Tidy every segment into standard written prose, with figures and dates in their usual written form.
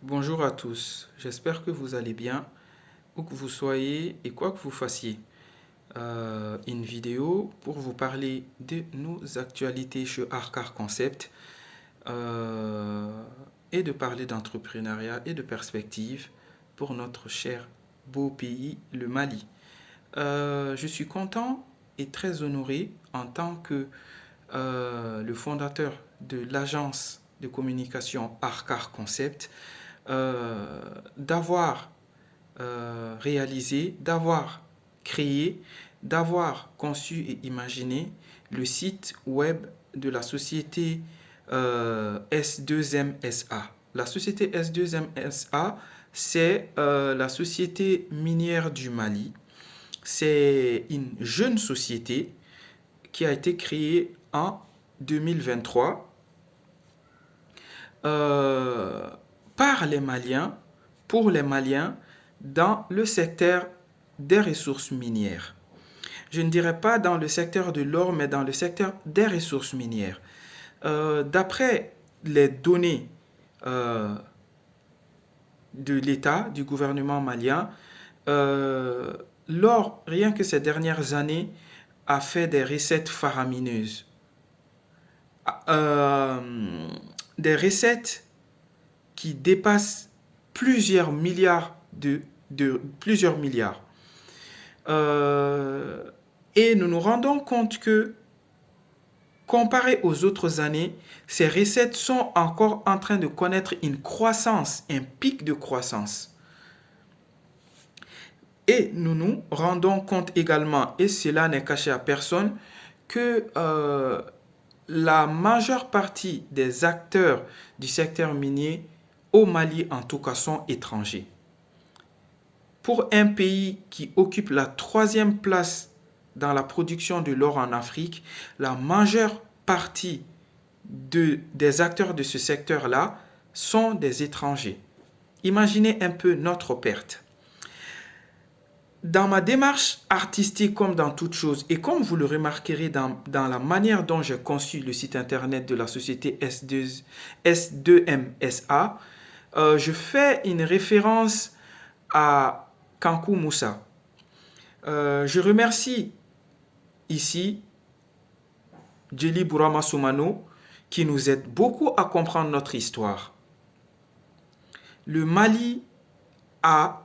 Bonjour à tous, j'espère que vous allez bien, où que vous soyez et quoi que vous fassiez. Une vidéo pour vous parler de nos actualités chez Arcar Concept euh, et de parler d'entrepreneuriat et de perspectives pour notre cher beau pays, le Mali. Je suis content et très honoré en tant que le fondateur de l'agence de communication Arcar Concept d'avoir réalisé, d'avoir créé, d'avoir conçu et imaginé le site web de la société S2MSA. La société S2MSA, c'est la société minière du Mali. C'est une jeune société qui a été créée en 2023 euh, par les Maliens, pour les Maliens, dans le secteur des ressources minières. Je ne dirais pas dans le secteur de l'or, mais dans le secteur des ressources minières. D'après les données euh, de l'État, du gouvernement malien, euh, l'or, rien que ces dernières années, a fait des recettes faramineuses. Euh, des recettes qui dépassent plusieurs milliards de plusieurs milliards. Euh, et nous nous rendons compte que, comparé aux autres années, ces recettes sont encore en train de connaître une croissance, un pic de croissance. Et nous nous rendons compte également, et cela n'est caché à personne, que la majeure partie des acteurs du secteur minier au Mali en tout cas sont étrangers. Pour un pays qui occupe la troisième place dans la production de l'or en Afrique, la majeure partie des acteurs de ce secteur-là sont des étrangers. Imaginez un peu notre perte. Dans ma démarche artistique comme dans toute chose, et comme vous le remarquerez dans la manière dont j'ai conçu le site internet de la société S2MSA, je fais une référence à Kankou Moussa. Je remercie ici Djeli Bourama Soumano qui nous aide beaucoup à comprendre notre histoire. Le Mali a,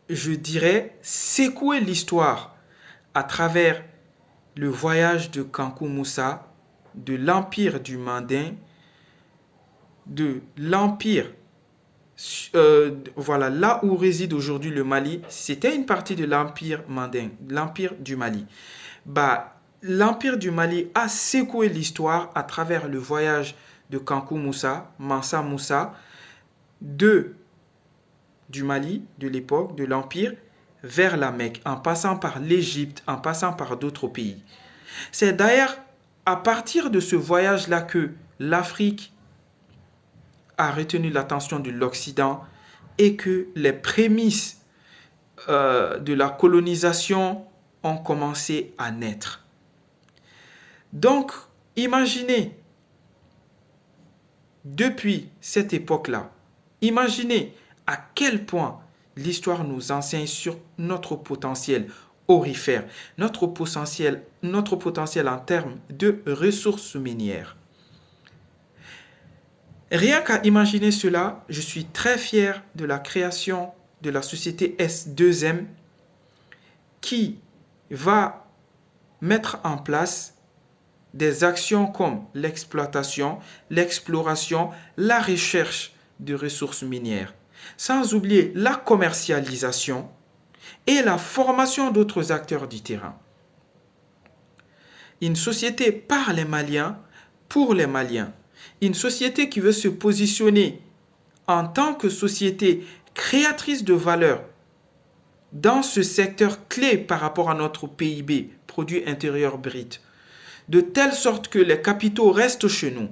je dirais, secoué l'histoire à travers le voyage de Kankou Moussa, de l'empire du Mandin, de l'empire voilà, là où réside aujourd'hui le Mali, c'était une partie de l'Empire mandin, l'Empire du Mali. L'Empire du Mali a secoué l'histoire à travers le voyage de Kankou Moussa, Mansa Moussa, du Mali, de l'époque, de l'Empire, vers la Mecque, en passant par l'Égypte, en passant par d'autres pays. C'est d'ailleurs à partir de ce voyage-là que l'Afrique a retenu l'attention de l'Occident et que les prémices de la colonisation ont commencé à naître. Donc, imaginez, depuis cette époque-là, imaginez à quel point l'histoire nous enseigne sur notre potentiel aurifère, notre potentiel en termes de ressources minières. Rien qu'à imaginer cela, je suis très fier de la création de la société S2M qui va mettre en place des actions comme l'exploitation, l'exploration, la recherche de ressources minières, sans oublier la commercialisation et la formation d'autres acteurs du terrain. Une société par les Maliens, pour les Maliens. Une société qui veut se positionner en tant que société créatrice de valeur dans ce secteur clé par rapport à notre PIB, produit intérieur brut, de telle sorte que les capitaux restent chez nous,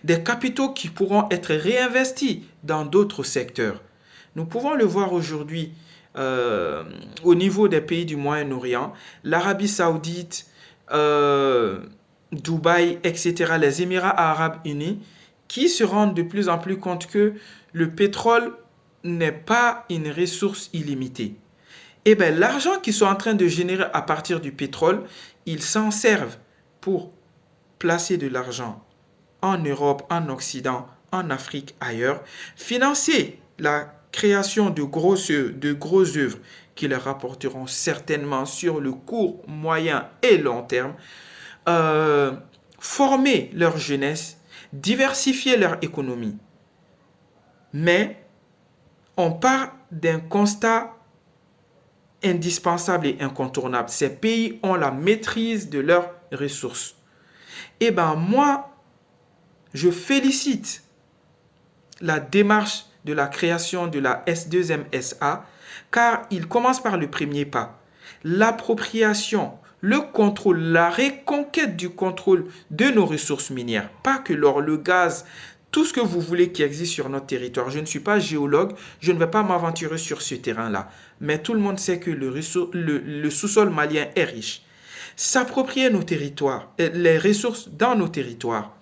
des capitaux qui pourront être réinvestis dans d'autres secteurs. Nous pouvons le voir aujourd'hui au niveau des pays du Moyen-Orient, l'Arabie saoudite, Dubaï, etc., les Émirats arabes unis, qui se rendent de plus en plus compte que le pétrole n'est pas une ressource illimitée. Eh bien, l'argent qu'ils sont en train de générer à partir du pétrole, ils s'en servent pour placer de l'argent en Europe, en Occident, en Afrique, ailleurs, financer la création de grosses œuvres qui leur rapporteront certainement sur le court, moyen et long terme, former leur jeunesse, diversifier leur économie. Mais on part d'un constat indispensable et incontournable. Ces pays ont la maîtrise de leurs ressources. Eh bien, moi, je félicite la démarche de la création de la S2MSA, car il commence par le premier pas. L'appropriation, le contrôle, la reconquête du contrôle de nos ressources minières. Pas que l'or, le gaz, tout ce que vous voulez qui existe sur notre territoire. Je ne suis pas géologue, je ne vais pas m'aventurer sur ce terrain-là. Mais tout le monde sait que le sous-sol malien est riche. S'approprier nos territoires, les ressources dans nos territoires,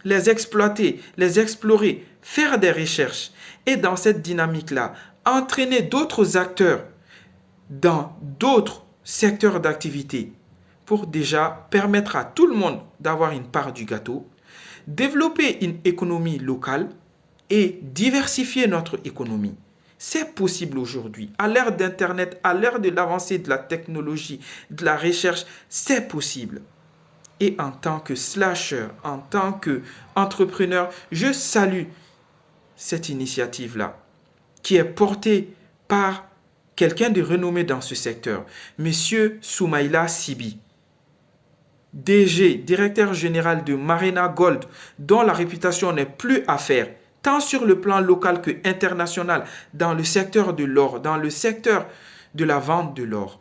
les exploiter, les explorer, faire des recherches et dans cette dynamique-là, entraîner d'autres acteurs dans d'autres secteurs d'activité pour déjà permettre à tout le monde d'avoir une part du gâteau, développer une économie locale et diversifier notre économie. C'est possible aujourd'hui. À l'ère d'Internet, à l'ère de l'avancée de la technologie, de la recherche, c'est possible. Et en tant que slasher, en tant qu'entrepreneur, je salue cette initiative-là qui est portée par quelqu'un de renommé dans ce secteur, Monsieur Soumaïla Sibi, DG, directeur général de Marina Gold, dont la réputation n'est plus à faire, tant sur le plan local que international, dans le secteur de l'or, dans le secteur de la vente de l'or.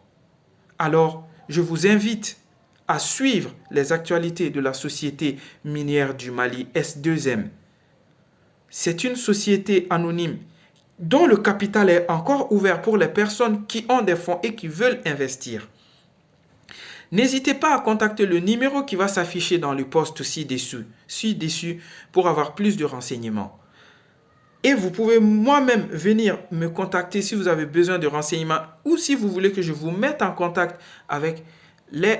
Alors, je vous invite à suivre les actualités de la société minière du Mali, S2M. C'est une société anonyme dont le capital est encore ouvert pour les personnes qui ont des fonds et qui veulent investir. N'hésitez pas à contacter le numéro qui va s'afficher dans le post ci-dessus pour avoir plus de renseignements. Et vous pouvez moi-même venir me contacter si vous avez besoin de renseignements ou si vous voulez que je vous mette en contact avec les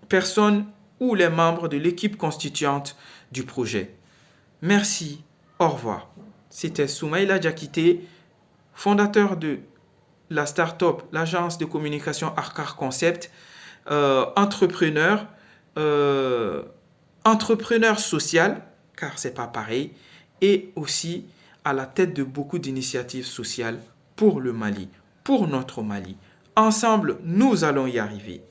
personnes ou les membres de l'équipe constituante du projet. Merci, au revoir. C'était Soumaïla Diakité, fondateur de la start-up, l'agence de communication Arkar Concept, entrepreneur social, car c'est pas pareil, et aussi à la tête de beaucoup d'initiatives sociales pour le Mali, pour notre Mali. Ensemble, nous allons y arriver.